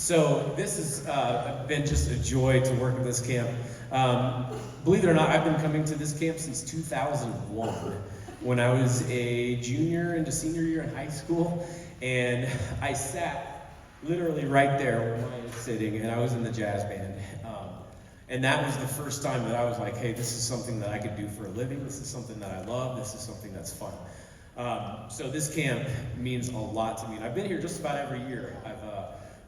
So this has been just a joy to work at this camp. Believe it or not, I've been coming to this camp since 2001, when I was a junior into senior year in high school, and I sat literally right there where Maya is sitting, and I was in the jazz band. And that was the first time that I was like, hey, this is something that I could do for a living. This is something that I love. This is something that's fun. So this camp means a lot to me. And I've been here just about every year. I've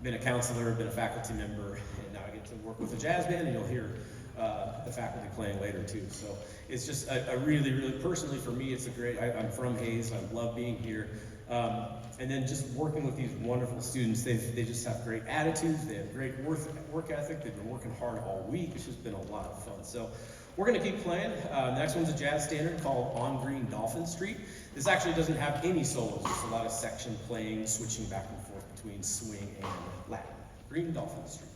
been a counselor, been a faculty member, and now I get to work with a jazz band, and you'll hear the faculty playing later too. So it's just a really, really, personally for me, it's a great, I'm from Hayes, I love being here. And then just working with these wonderful students, they just have great attitudes, they have great work ethic, they've been working hard all week. It's just been a lot of fun. So we're gonna keep playing. The next one's a jazz standard called On Green Dolphin Street. This actually doesn't have any solos, just a lot of section playing, switching back and forth between swing and Latin. Green Dolphin Street.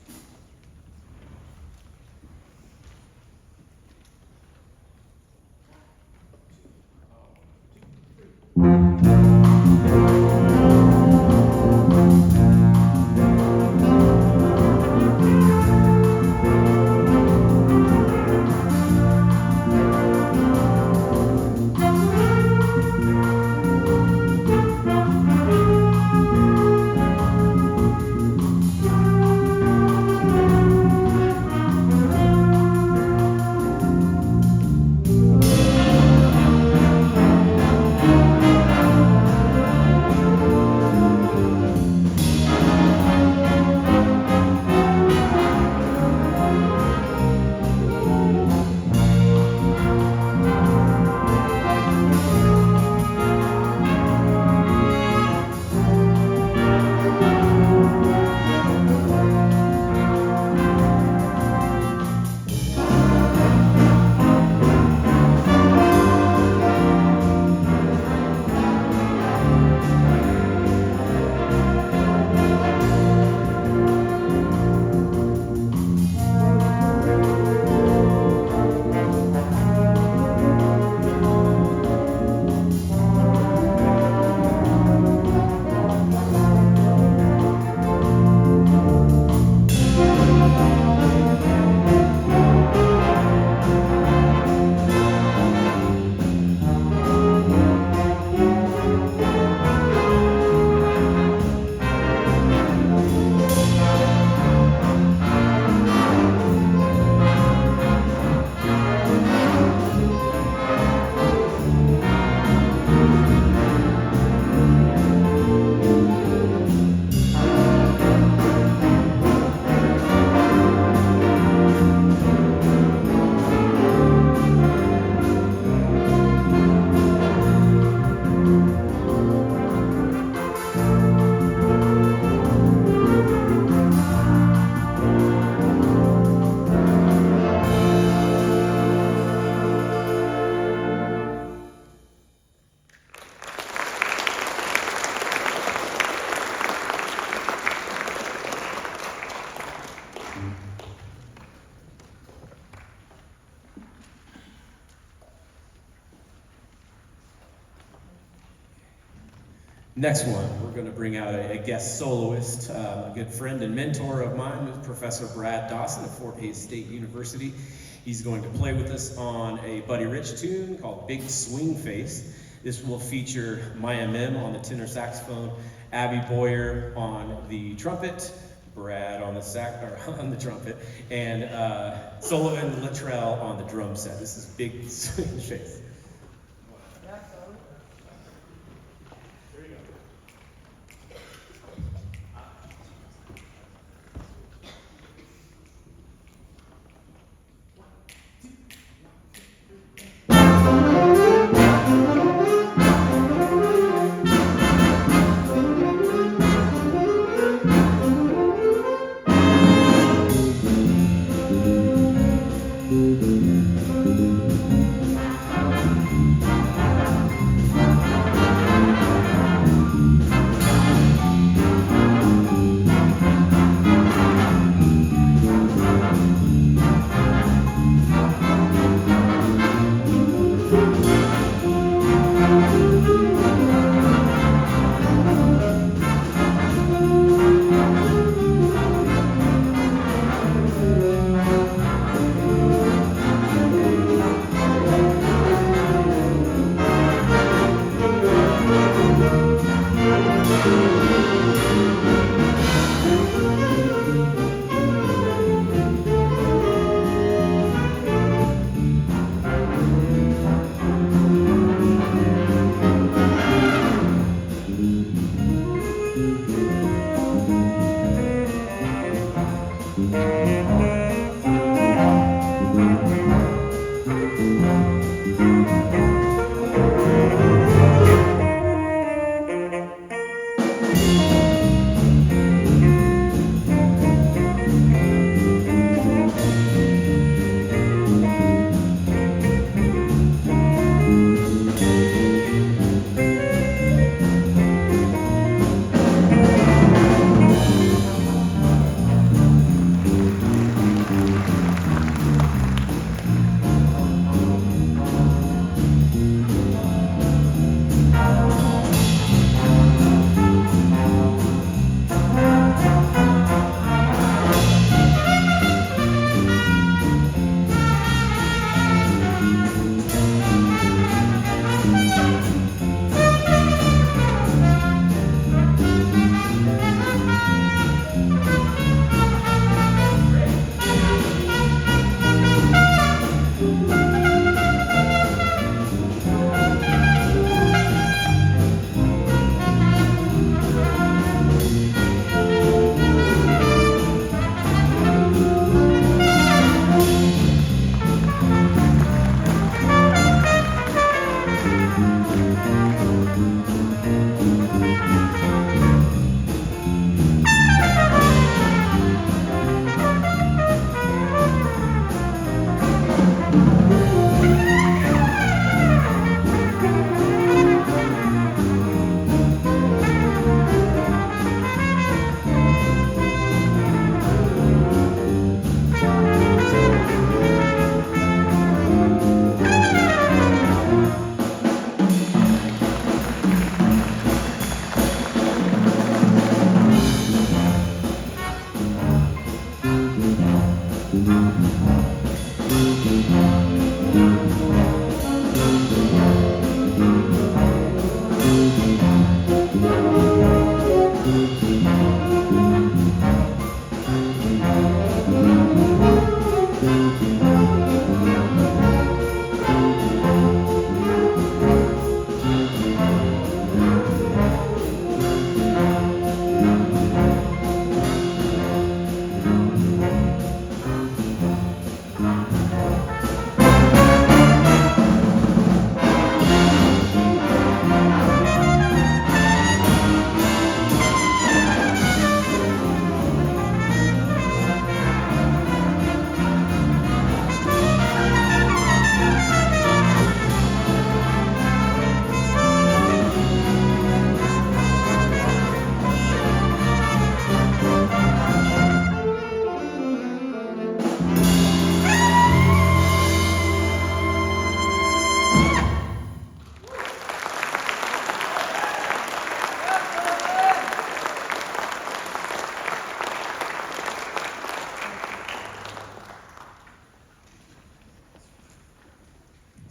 Next one, we're going to bring out a guest soloist, a good friend and mentor of mine, Professor Brad Dawson of Fort Hays State University. He's going to play with us on a Buddy Rich tune called Big Swing Face. This will feature Maya Mim on the tenor saxophone, Abby Boyer on the trumpet, Brad on the trumpet, and Sullivan Luttrell on the drum set. This is Big Swing Face.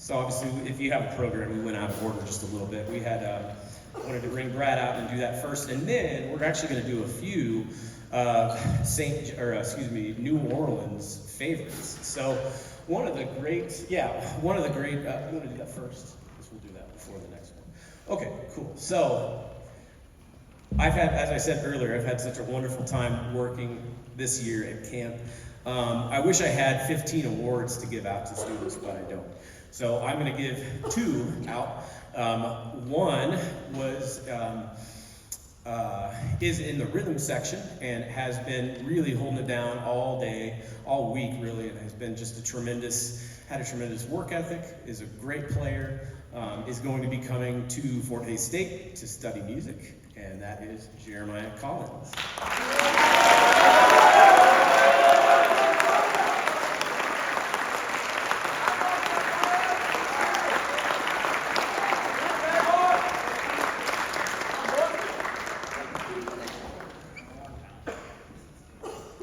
So obviously, if you have a program, we went out of order just a little bit. We had wanted to bring Brad out and do that first, and then we're actually going to do a few New Orleans favorites. So one of the great, you want to do that first? Because we'll do that before the next one. Okay, cool. So as I said earlier, I've had such a wonderful time working this year at camp. I wish I had 15 awards to give out to students, but I don't. So I'm going to give 2 out. One is in the rhythm section and has been really holding it down all day, all week really, and has been just had a tremendous work ethic, is a great player, is going to be coming to Fort Hays State to study music, and that is Jeremiah Collins.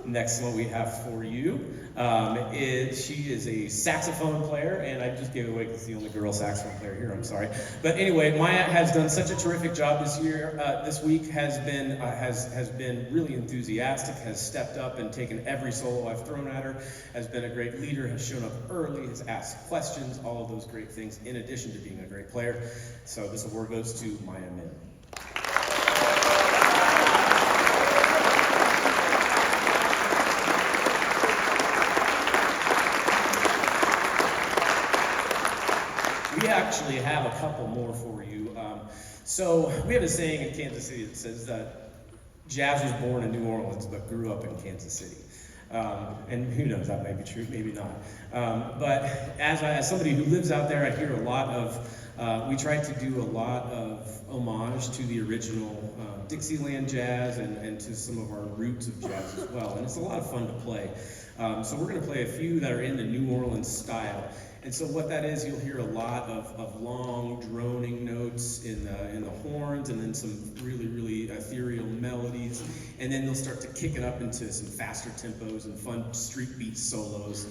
Next one we have for you she is a saxophone player, and I just gave it away because it's the only girl saxophone player here, I'm sorry. But anyway, Maya has done such a terrific job this week, has been really enthusiastic, has stepped up and taken every solo I've thrown at her, has been a great leader, has shown up early, has asked questions, all of those great things, in addition to being a great player. So this award goes to Maya Min. We actually have a couple more for you. So we have a saying in Kansas City that says that jazz was born in New Orleans but grew up in Kansas City. And who knows, that may be true, maybe not. But as somebody who lives out there, I hear a lot of, we try to do a lot of homage to the original Dixieland jazz and to some of our roots of jazz as well. And it's a lot of fun to play. So we're going to play a few that are in the New Orleans style. And so what that is, you'll hear a lot of long, droning notes in the horns, and then some really, really ethereal melodies. And then they'll start to kick it up into some faster tempos and fun street beat solos,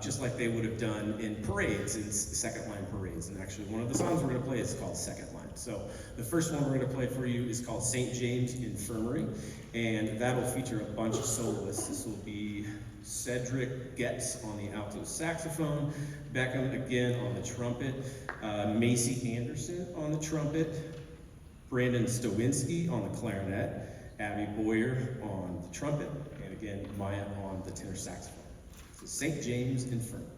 just like they would have done in parades, in second line parades. And actually, one of the songs we're going to play is called Second Line. So the first one we're going to play for you is called St. James Infirmary, and that'll feature a bunch of soloists. This will be Cedric Getz on the alto saxophone, Beckham again on the trumpet, Macy Anderson on the trumpet, Brandon Stowinski on the clarinet, Abby Boyer on the trumpet, and again Maya on the tenor saxophone. So St. James Infirmary.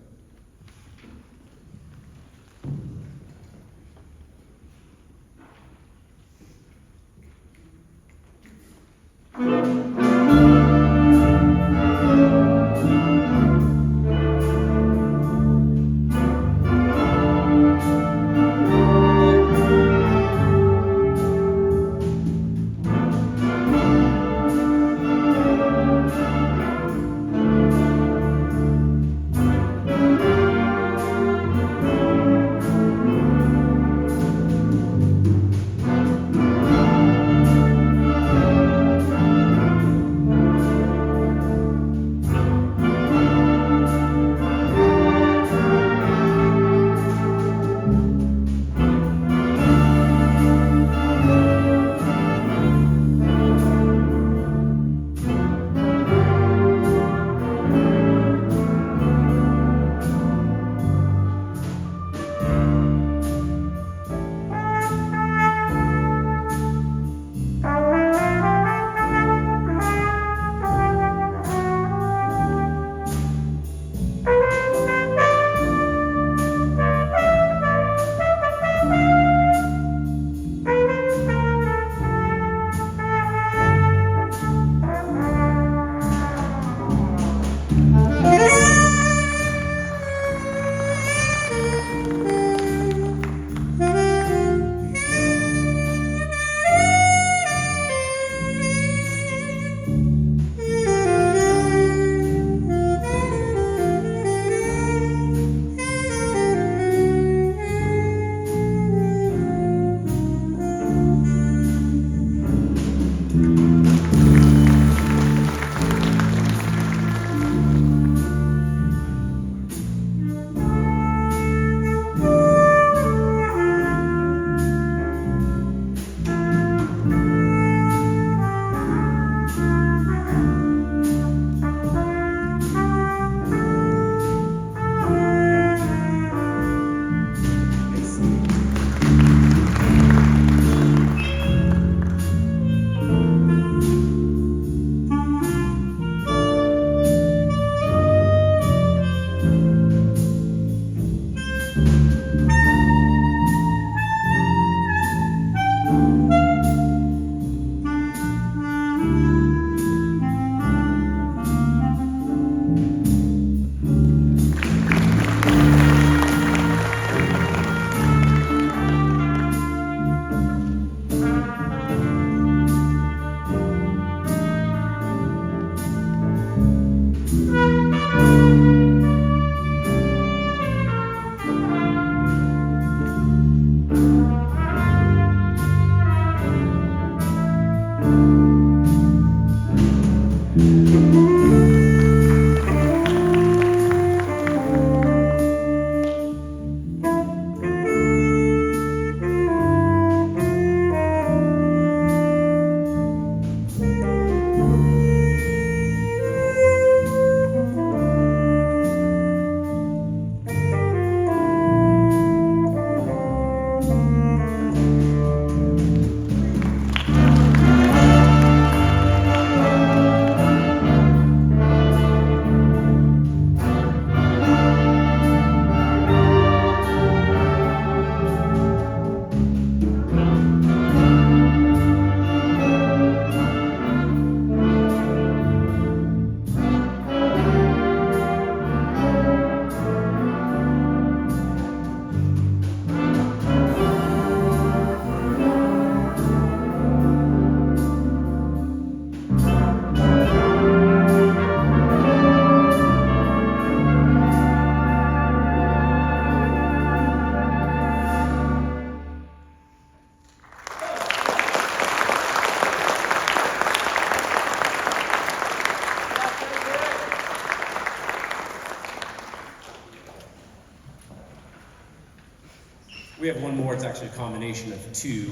We have one more. It's actually a combination of two.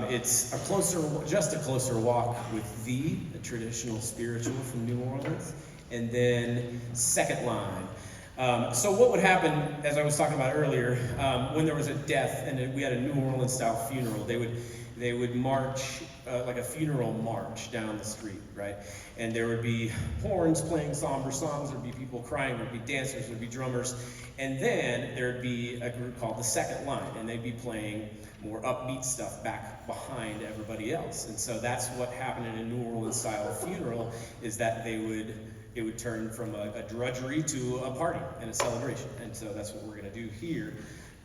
It's just a closer walk with thee, a traditional spiritual from New Orleans, and then second line. So what would happen, as I was talking about earlier, when there was a death and we had a New Orleans style funeral, they would march like a funeral march down the street, right? And there would be horns playing somber songs, there'd be people crying, there'd be dancers, there'd be drummers, and then there'd be a group called the second line, and they'd be playing more upbeat stuff back behind everybody else. And so that's what happened in a New Orleans style funeral, is that it would turn from a drudgery to a party and a celebration. And so that's what we're going to do here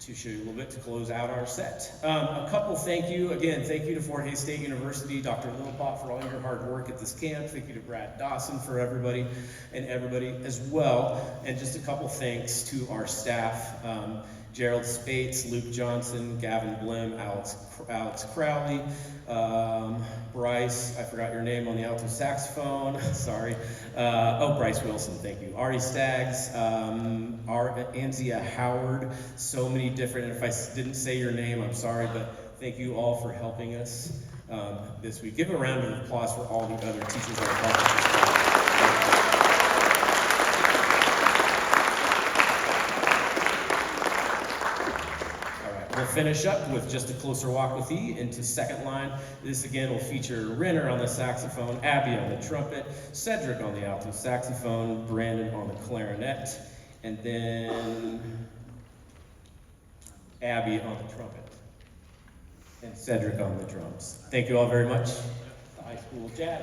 to show you a little bit to close out our set. A couple thank you. Again, thank you to Fort Hays State University, Dr. Littlepot for all your hard work at this camp. Thank you to Brad Dawson for everybody as well. And just a couple thanks to our staff. Gerald Spates, Luke Johnson, Gavin Blim, Alex Crowley, Bryce, I forgot your name on the alto saxophone, sorry. Bryce Wilson, thank you. Ari Staggs, Anzia Howard, so many different, and if I didn't say your name, I'm sorry, but thank you all for helping us this week. Give a round of applause for all the other teachers that have helped us. We'll finish up with just a closer walk with thee into second line. This again will feature Renner on the saxophone, Abby on the trumpet, Cedric on the alto saxophone, Brandon on the clarinet, and then Abby on the trumpet, and Cedric on the drums. Thank you all very much. The high school jazz.